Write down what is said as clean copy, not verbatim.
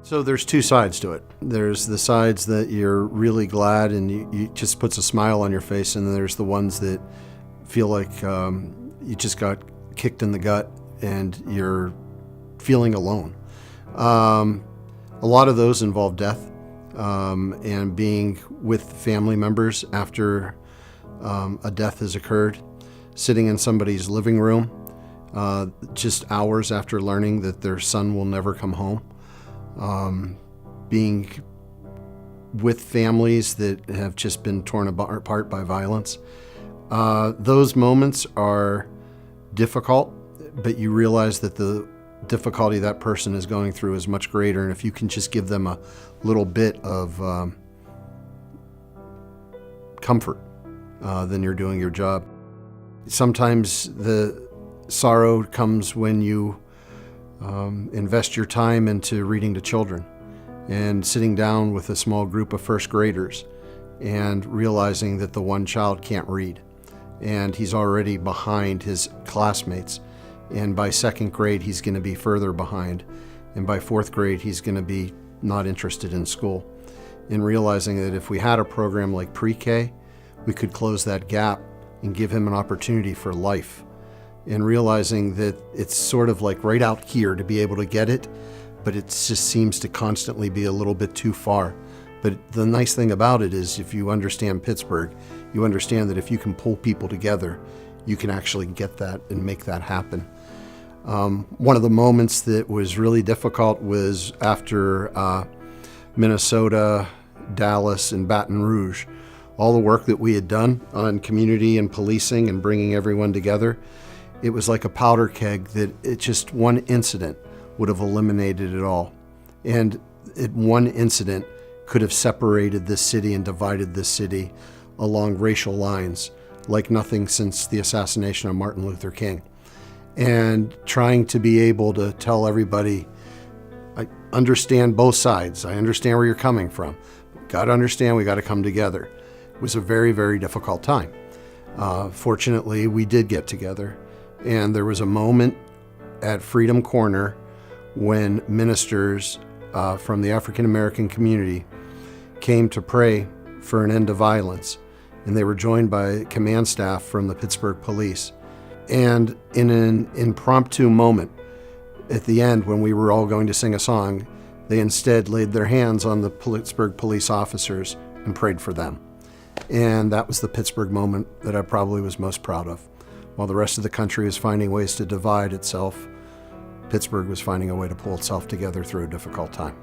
So there's two sides to it. There's the sides that you're really glad and you just puts a smile on your face, and then there's the ones that feel like you just got kicked in the gut and you're feeling alone. A lot of those involve death and being with family members after a death has occurred, sitting in somebody's living room just hours after learning that their son will never come home. Being with families that have just been torn apart by violence. Those moments are difficult, but you realize that the difficulty that person is going through is much greater, and if you can just give them a little bit of comfort, then you're doing your job. Sometimes the sorrow comes when you invest your time into reading to children and sitting down with a small group of first graders and realizing that the one child can't read and he's already behind his classmates, and by second grade he's going to be further behind, and by fourth grade he's going to be not interested in school, and realizing that if we had a program like pre-K, we could close that gap and give him an opportunity for life. And realizing that it's sort of like right out here to be able to get it, but it just seems to constantly be a little bit too far. But the nice thing about it is if you understand Pittsburgh, you understand that if you can pull people together, you can actually get that and make that happen. One of the moments that was really difficult was after Minnesota, Dallas, and Baton Rouge. All the work that we had done on community and policing and bringing everyone together, it was like a powder keg that it just one incident would have eliminated it all. And one incident could have separated this city and divided this city along racial lines like nothing since the assassination of Martin Luther King. And trying to be able to tell everybody, I understand both sides. I understand where you're coming from. Got to understand, we got to come together. It was a very, very difficult time. Fortunately, we did get together. And there was a moment at Freedom Corner when ministers from the African American community came to pray for an end to violence. And they were joined by command staff from the Pittsburgh Police. And in an impromptu moment, at the end when we were all going to sing a song, they instead laid their hands on the Pittsburgh police officers and prayed for them. And that was the Pittsburgh moment that I probably was most proud of. While the rest of the country was finding ways to divide itself, Pittsburgh was finding a way to pull itself together through a difficult time.